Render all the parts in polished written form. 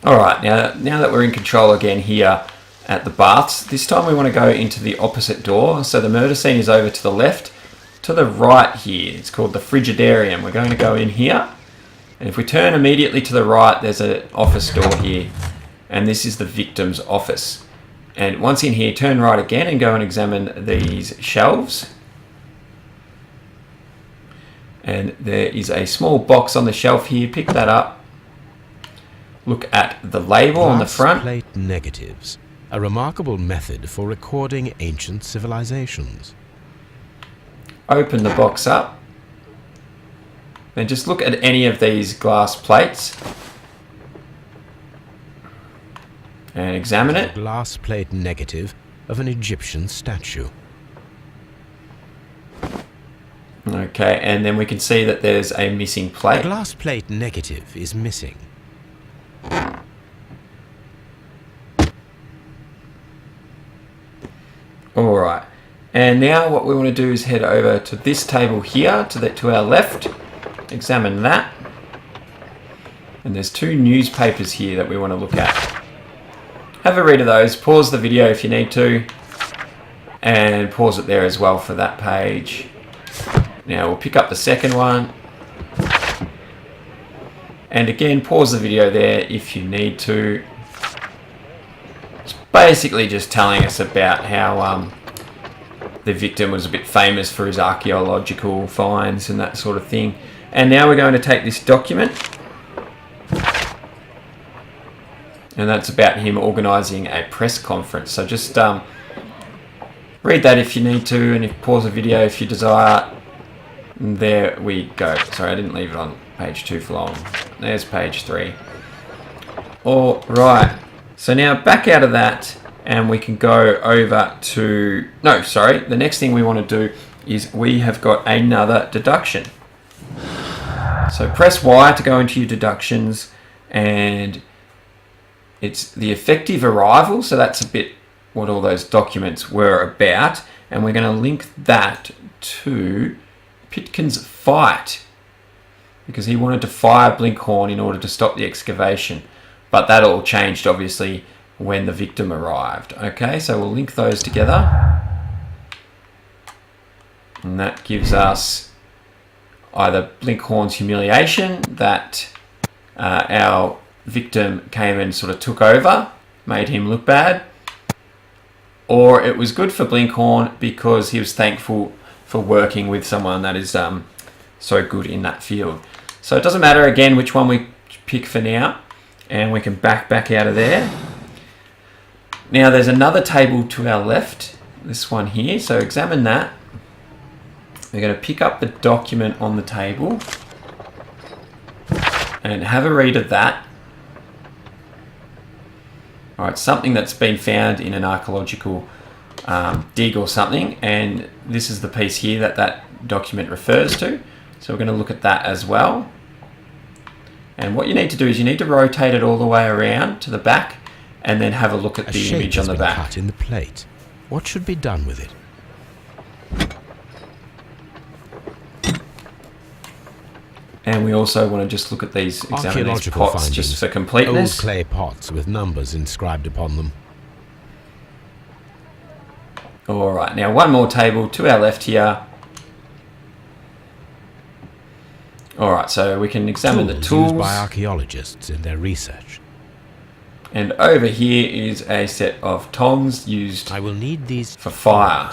Alright, now that we're in control again here at the baths, this time we want to go into the opposite door. So the murder scene is over to the left. To the right here, it's called the Frigidarium. We're going to go in here. And if we turn immediately to the right, there's an office door here. And this is the victim's office. And once in here, turn right again and go and examine these shelves. And there is a small box on the shelf here. Pick that up. Look at the label on the front. Glass plate negatives, a remarkable method for recording ancient civilizations. Open the box up. And just look at any of these glass plates. And examine it. A glass plate negative of an Egyptian statue. Okay, and then we can see that there's a missing plate. A glass plate negative is missing. Alright, and now what we want to do is head over to this table here, to our left. Examine that. And there's two newspapers here that we want to look at. Have a read of those, pause the video if you need to, and pause it there as well for that page. Now we'll pick up the second one. And again, pause the video there if you need to. It's basically just telling us about how the victim was a bit famous for his archaeological finds and that sort of thing. And now we're going to take this document. And that's about him organising a press conference. So just read that if you need to, and pause the video if you desire. And there we go. Sorry, I didn't leave it on page 2 for long. There's page 3. Alright, so now back out of that, and we can go over to... No, sorry, the next thing we want to do is we have got another deduction. So press Y to go into your deductions, and it's the effective arrival, so that's a bit what all those documents were about, and we're going to link that to Pitkin's fight, because he wanted to fire Blinkhorn in order to stop the excavation, but that all changed obviously when the victim arrived. Okay, so we'll link those together, and that gives us either Blinkhorn's humiliation, that our victim came and sort of took over, made him look bad, or it was good for Blinkhorn because he was thankful for working with someone that is so good in that field. So it doesn't matter again which one we pick for now, and we can back out of there. Now there's another table to our left, this one here, so examine that. We're going to pick up the document on the table and have a read of that. Alright, something that's been found in an archaeological dig or something, and this is the piece here that document refers to. So we're going to look at that as well. And what you need to do is you need to rotate it all the way around to the back, and then have a look at the image on the back. Cut in the plate. What should be done with it? And we also want to just look at these, examine these pots findings, just for completeness. Old clay pots with numbers inscribed upon them. Alright, now one more table to our left here. Alright, so we can examine the tools used by archaeologists in their research. And over here is a set of tongs used I will need these for fire.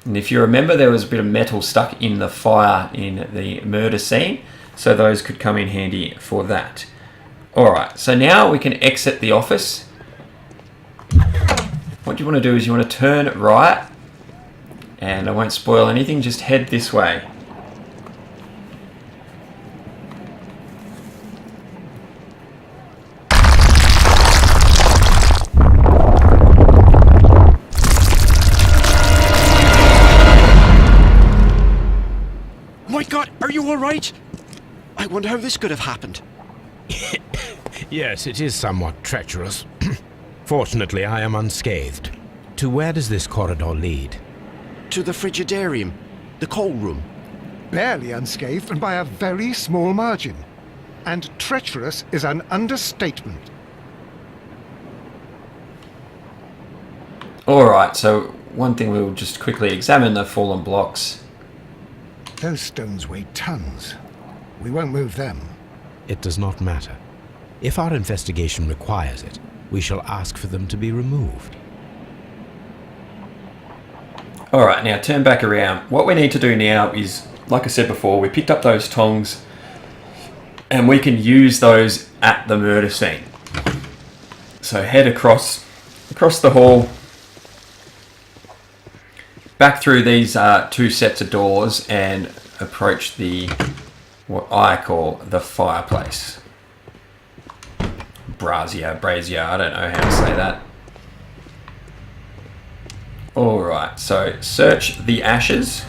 And if you remember, there was a bit of metal stuck in the fire in the murder scene, so those could come in handy for that. Alright, so now we can exit the office. What you want to do is you want to turn right, and I won't spoil anything, just head this way. My God, are you all right? I wonder how this could have happened. Yes, it is somewhat treacherous. Fortunately, I am unscathed. To where does this corridor lead? To the Frigidarium, the coal room. Barely unscathed and by a very small margin. and treacherous is an understatement. Alright, so one thing we'll just quickly examine the fallen blocks. Those stones weigh tons. We won't move them. It does not matter. If our investigation requires it, we shall ask for them to be removed. Alright, now turn back around. What we need to do now is, like I said before, we picked up those tongs and we can use those at the murder scene. So head across the hall, back through these two sets of doors and approach what I call the fireplace. Brazier, I don't know how to say that. Alright, so search the ashes.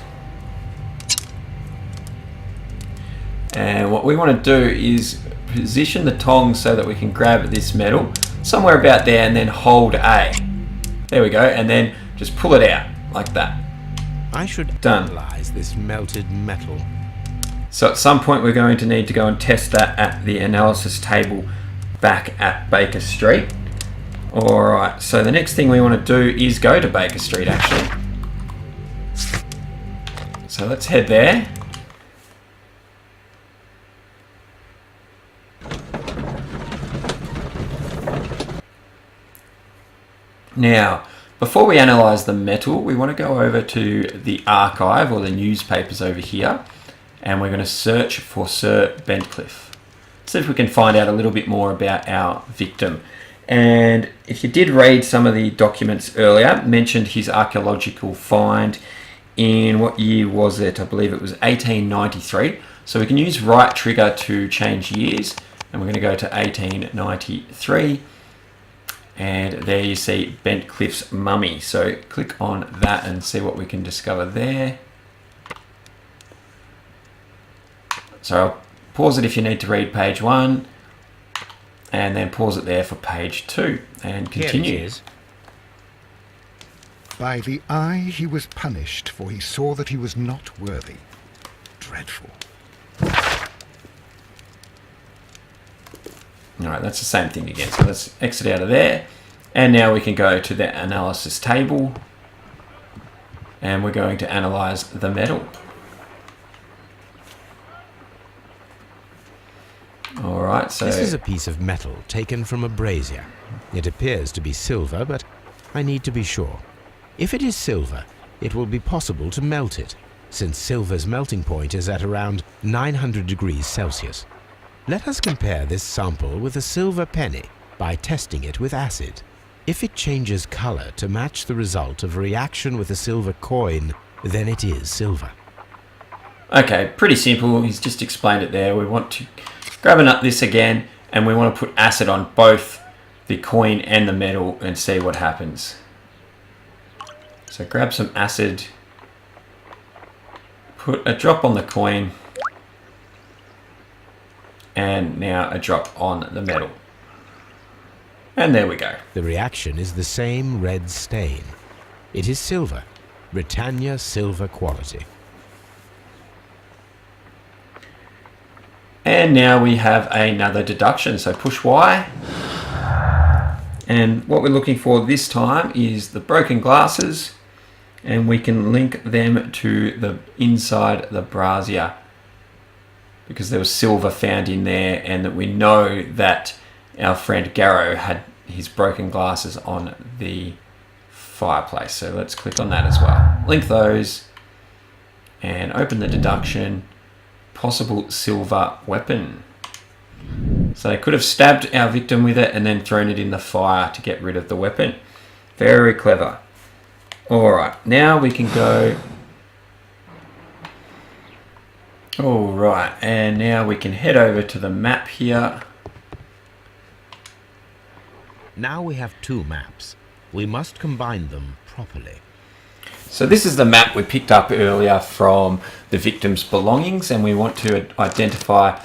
And what we want to do is position the tongs so that we can grab this metal somewhere about there and then hold A. There we go, and then just pull it out like that. I should Done. analyze this melted metal. So at some point we're going to need to go and test that at the analysis table back at Baker Street. Alright, so the next thing we want to do is go to Baker Street actually. So let's head there. Now, before we analyse the metal, we want to go over to the archive or the newspapers over here, and we're going to search for Sir Bentcliffe. See if we can find out a little bit more about our victim. And if you did read some of the documents earlier, mentioned his archaeological find in, what year was it? I believe it was 1893. So we can use right trigger to change years, and we're going to go to 1893. And there you see Bentcliffe's mummy. So click on that and see what we can discover there. So I'll pause it if you need to read page 1, and then pause it there for page 2 and continue. Here it is. By the eye he was punished, for he saw that he was not worthy. Dreadful. Alright, that's the same thing again. So let's exit out of there. And now we can go to the analysis table. And we're going to analyse the metal. Alright, so... This is a piece of metal taken from a brazier. It appears to be silver, but I need to be sure. If it is silver, it will be possible to melt it, since silver's melting point is at around 900 degrees Celsius. Let us compare this sample with a silver penny by testing it with acid. If it changes color to match the result of a reaction with a silver coin, then it is silver. Okay, pretty simple. He's just explained it there. We want to grab this again, and we want to put acid on both the coin and the metal and see what happens. So grab some acid, put a drop on the coin, and now a drop on the metal. And there we go. The reaction is the same red stain. It is silver, Britannia silver quality. And now we have another deduction. So push Y. And what we're looking for this time is the broken glasses. And we can link them to the inside the brazier, because there was silver found in there, and that we know that our friend Garrow had his broken glasses on the fireplace. So let's click on that as well. Link those and open the deduction. Possible silver weapon. So they could have stabbed our victim with it and then thrown it in the fire to get rid of the weapon. Very clever. Alright, now we can go... Alright, and now we can head over to the map here. Now we have two maps. We must combine them properly. So this is the map we picked up earlier from the victim's belongings, and we want to identify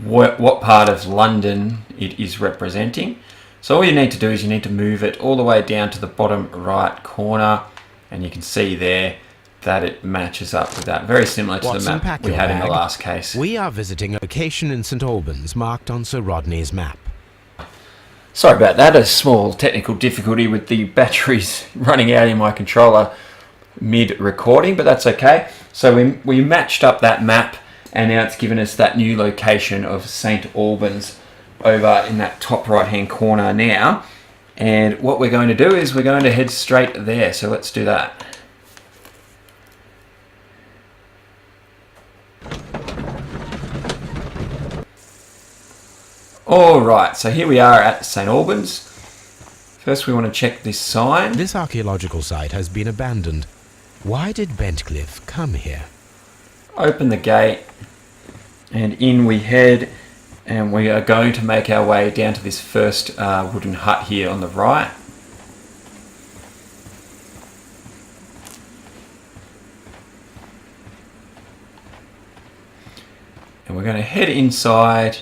what part of London it is representing. So all you need to do is you need to move it all the way down to the bottom right corner, and you can see there that it matches up with that. Very similar to Watson, the map pack we your had in the bag. last case. We are visiting a location in St. Albans marked on Sir Rodney's map. Sorry about that, a small technical difficulty with the batteries running out in my controller mid-recording, but that's okay. So we matched up that map, and now it's given us that new location of St. Albans over in that top right-hand corner now. And what we're going to do is we're going to head straight there, so let's do that. Alright, so here we are at St. Albans. First we want to check this sign. This archaeological site has been abandoned. Why did Bentcliffe come here? Open the gate and in we head, and we are going to make our way down to this first wooden hut here on the right. And we're going to head inside,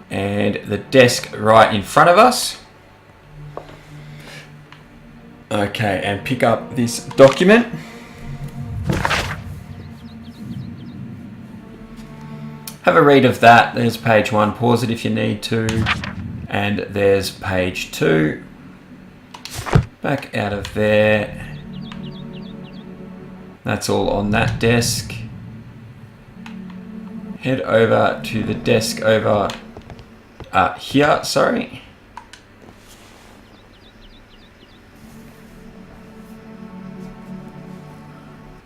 and the desk right in front of us. Okay, and pick up this document. Have a read of that. There's page 1. Pause it if you need to. And there's page 2. Back out of there. That's all on that desk. Head over to the desk over here, sorry.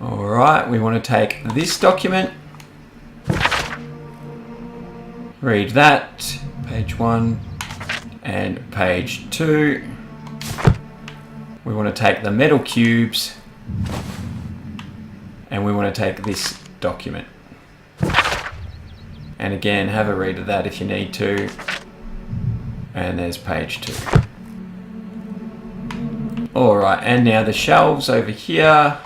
Alright, we want to take this document. Read that, page 1 and page 2. We want to take the metal cubes and we want to take this document. And again, have a read of that if you need to. And there's page 2. Alright, and now the shelves over here.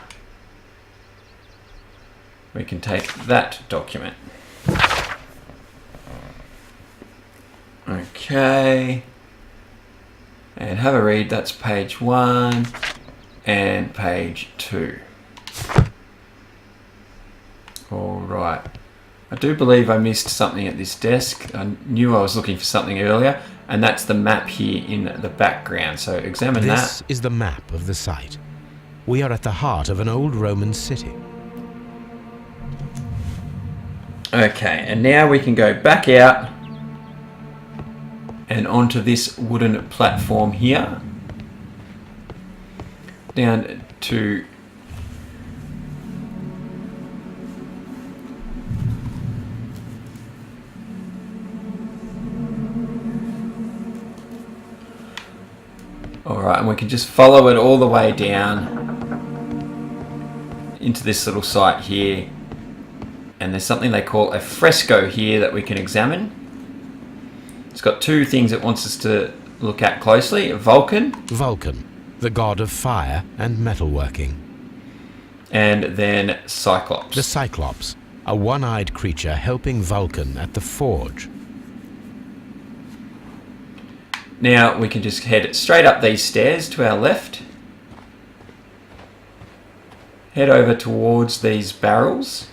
We can take that document. Okay. And have a read, that's page 1 and page 2. Alright. I do believe I missed something at this desk. I knew I was looking for something earlier, and that's the map here in the background. So examine that. This is the map of the site. We are at the heart of an old Roman city. Okay, and now we can go back out and onto this wooden platform here. Down to Alright, and we can just follow it all the way down into this little site here. And there's something they call a fresco here that we can examine. It's got 2 things it wants us to look at closely. Vulcan. Vulcan, the god of fire and metalworking. And then Cyclops. The Cyclops, a one-eyed creature helping Vulcan at the forge. Now we can just head straight up these stairs to our left. Head over towards these barrels.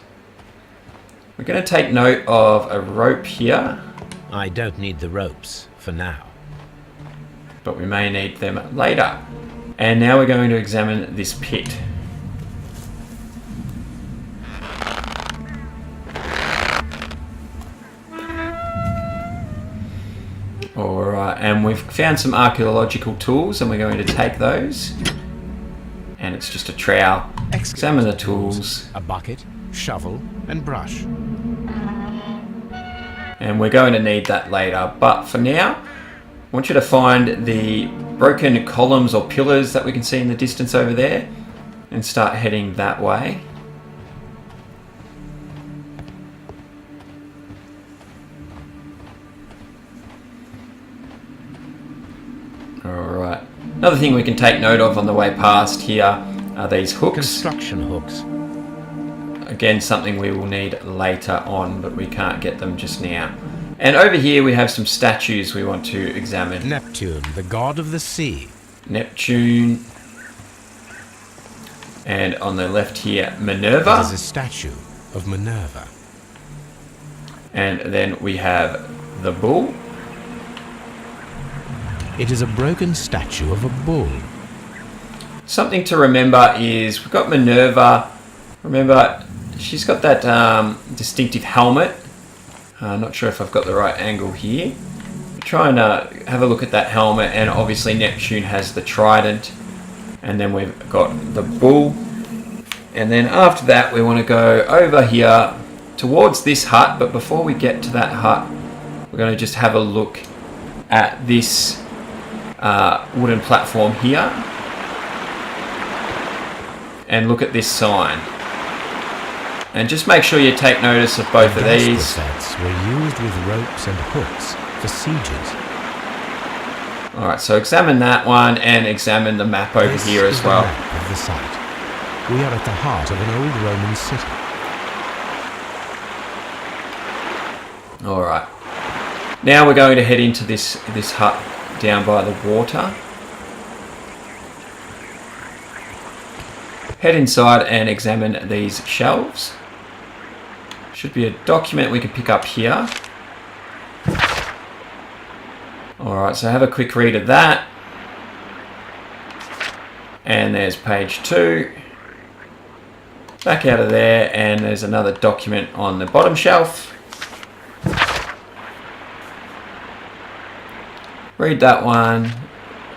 We're going to take note of a rope here. I don't need the ropes for now. But we may need them later. And now we're going to examine this pit. Alright, and we've found some archaeological tools and we're going to take those. And it's just a trowel. Examine the tools. A bucket, shovel, and brush. And we're going to need that later. But for now, I want you to find the broken columns or pillars that we can see in the distance over there and start heading that way. Alright. Another thing we can take note of on the way past here are these hooks. Construction hooks. Again, something we will need later on, but we can't get them just now. And over here we have some statues we want to examine. Neptune, the god of the sea. Neptune. And on the left here, It Minerva. is a statue of Minerva. And then we have the bull. It is a broken statue of a bull. Something to remember is we've got Minerva. Remember, she's got that distinctive helmet. Not sure if I've got the right angle here. Try and have a look at that helmet, and obviously Neptune has the trident. And then we've got the bull. And then after that, we want to go over here towards this hut. But before we get to that hut, we're going to just have a look at this wooden platform here. And look at this sign. And just make sure you take notice of both of these. Gastrofets were used with ropes and hooks for sieges. Alright, so examine that one and examine the map over This here is as the well. map of the site. We are at the heart of an old Roman city. Alright. Now we're going to head into this hut down by the water. Head inside and examine these shelves. Should be a document we can pick up here. Alright, so have a quick read of that. And there's page 2. Back out of there, and there's another document on the bottom shelf. Read that one.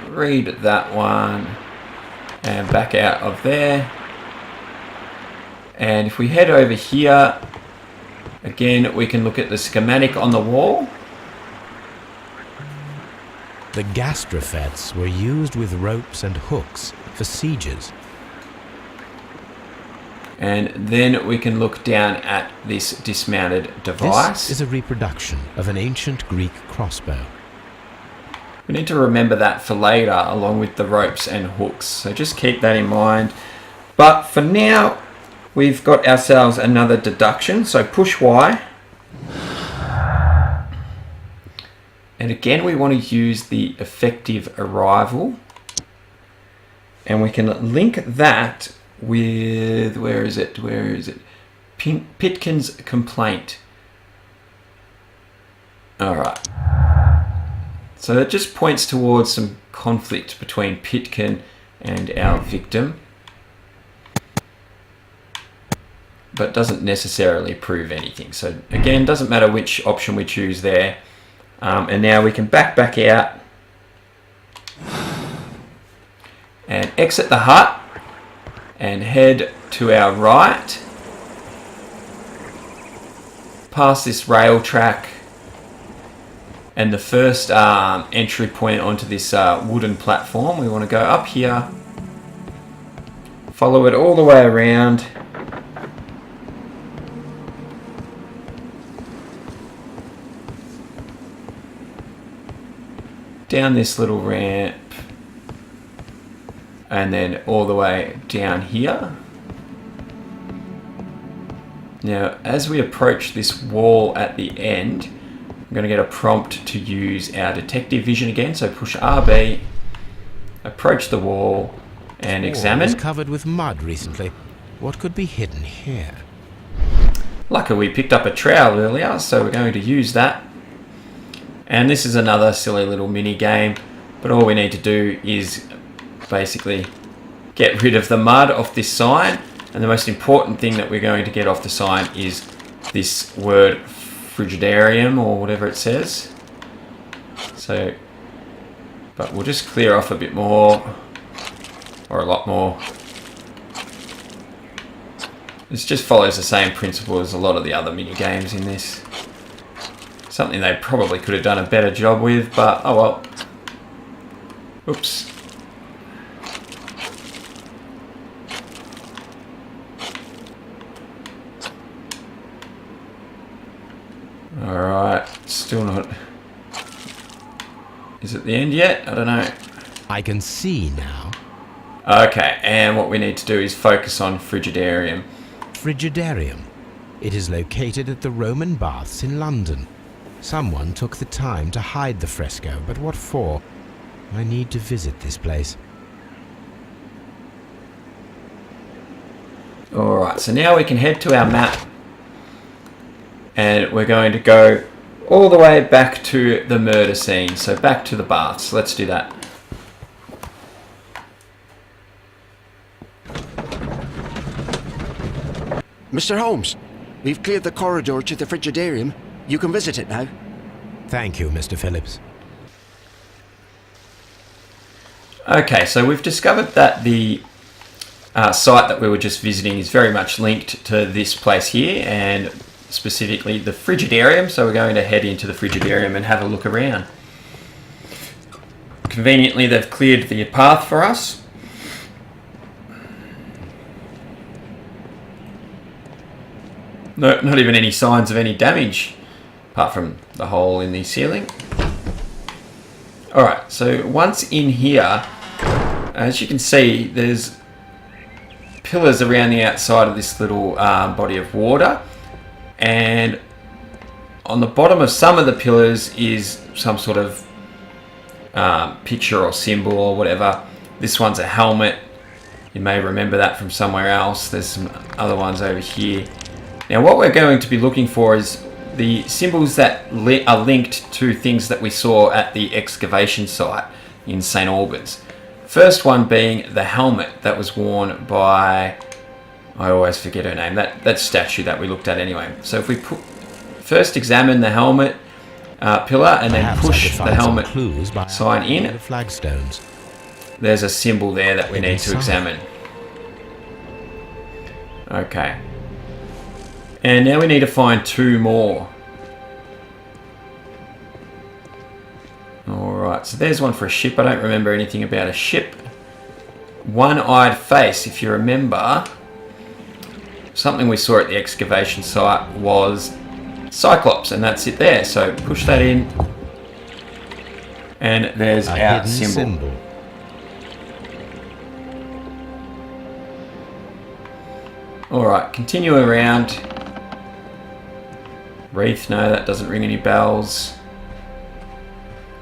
Read that one. And back out of there. And if we head over here, again, we can look at the schematic on the wall. The gastrofets were used with ropes and hooks for sieges. And then we can look down at this dismounted device. This is a reproduction of an ancient Greek crossbow. We need to remember that for later, along with the ropes and hooks. So just keep that in mind. But for now, we've got ourselves another deduction. So push Y. And again, we want to use the effective arrival. And we can link that with, where is it? Pitkin's complaint. All right. So it just points towards some conflict between Pitkin and our victim, but doesn't necessarily prove anything. So again, doesn't matter which option we choose there. And now we can back out and exit the hut and head to our right, past this rail track. And the first entry point onto this wooden platform, we want to go up here, follow it all the way around, down this little ramp, and then all the way down here. Now, as we approach this wall at the end, I'm going to get a prompt to use our detective vision again. So push RB, approach the wall, and examine. It was covered with mud recently. What could be hidden here? Luckily, we picked up a trowel earlier, so we're going to use that. And this is another silly little mini game, but all we need to do is basically get rid of the mud off this sign. And the most important thing that we're going to get off the sign is this word Frigidarium, or whatever it says. So, but we'll just clear off a bit more, or a lot more. This just follows the same principle as a lot of the other mini games in this. Something they probably could have done a better job with, but oh well. Oops. Alright, still not. Is it the end yet? I don't know. I can see now. Okay, and what we need to do is focus on Frigidarium. Frigidarium. It is located at the Roman Baths in London. Someone took the time to hide the fresco, but what for? I need to visit this place. Alright, so now we can head to our map and we're going to go all the way back to the murder scene. So back to the baths. Let's do that. Mr. Holmes, we've cleared the corridor to the Frigidarium. You can visit it now. Thank you, Mr. Phillips. Okay, so we've discovered that the site that we were just visiting is very much linked to this place here, and specifically the Frigidarium. So we're going to head into the Frigidarium and have a look around. Conveniently, they've cleared the path for us. No, not even any signs of any damage, apart from the hole in the ceiling. Alright, so once in here, as you can see, there's pillars around the outside of this little body of water, and on the bottom of some of the pillars is some sort of picture or symbol or whatever. This one's a helmet. You may remember that from somewhere else. There's some other ones over here. Now what we're going to be looking for is the symbols that are linked to things that we saw at the excavation site in St. Albans. First one being the helmet that was worn by, I always forget her name, that statue that we looked at anyway. So if we first examine the helmet pillar and then push the helmet sign in, Flagstones. there's a symbol there that we need to examine. Okay. And now we need to find two more. Alright, so there's one for a ship. I don't remember anything about a ship. One-eyed face, if you remember. Something we saw at the excavation site was Cyclops, and that's it there. So push that in. And there's our symbol. Alright, continue around. Wreath, no, that doesn't ring any bells.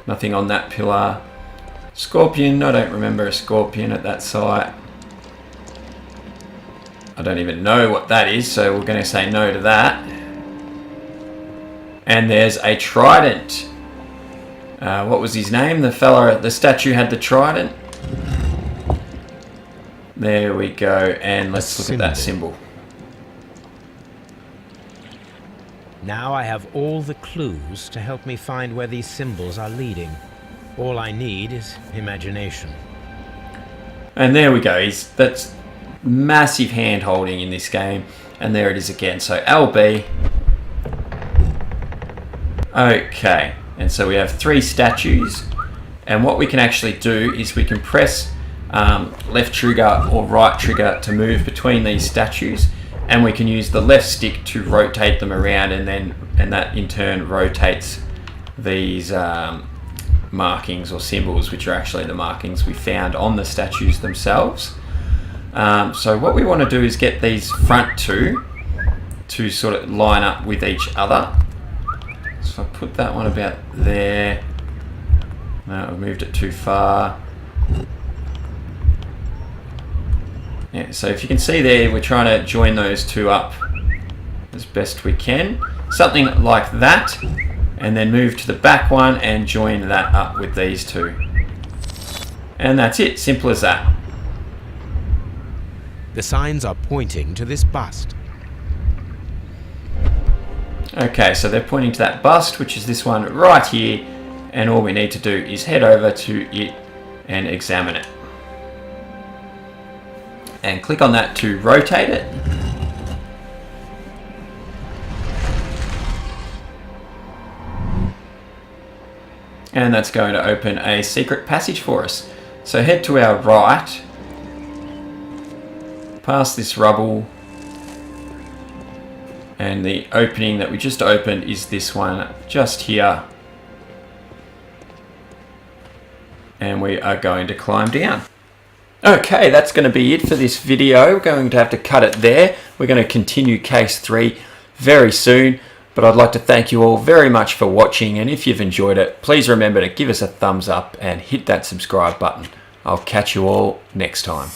Nothing on that pillar. Scorpion, I don't remember a scorpion at that site. I don't even know what that is, so we're going to say no to that. And there's a trident. What was his name? The fella, the statue had the trident. There we go, and let's look at that symbol. Now I have all the clues to help me find where these symbols are leading. All I need is imagination. And there we go. That's massive hand holding in this game. And there it is again. So LB. Okay. And so we have three statues. And what we can actually do is we can press left trigger or right trigger to move between these statues. And we can use the left stick to rotate them around, and that in turn rotates these markings or symbols, which are actually the markings we found on the statues themselves. So what we want to do is get these front two to sort of line up with each other. So I put that one about there. No, I moved it too far. Yeah, so if you can see there, we're trying to join those two up as best we can. Something like that, and then move to the back one and join that up with these two. And that's it, simple as that. The signs are pointing to this bust. Okay, so they're pointing to that bust, which is this one right here, and all we need to do is head over to it and examine it. And click on that to rotate it. And that's going to open a secret passage for us. So head to our right, past this rubble, and the opening that we just opened is this one just here. And we are going to climb down. Okay, that's going to be it for this video. We're going to have to cut it there. We're going to continue case 3 very soon, but I'd like to thank you all very much for watching, and if you've enjoyed it, please remember to give us a thumbs up and hit that subscribe button. I'll catch you all next time.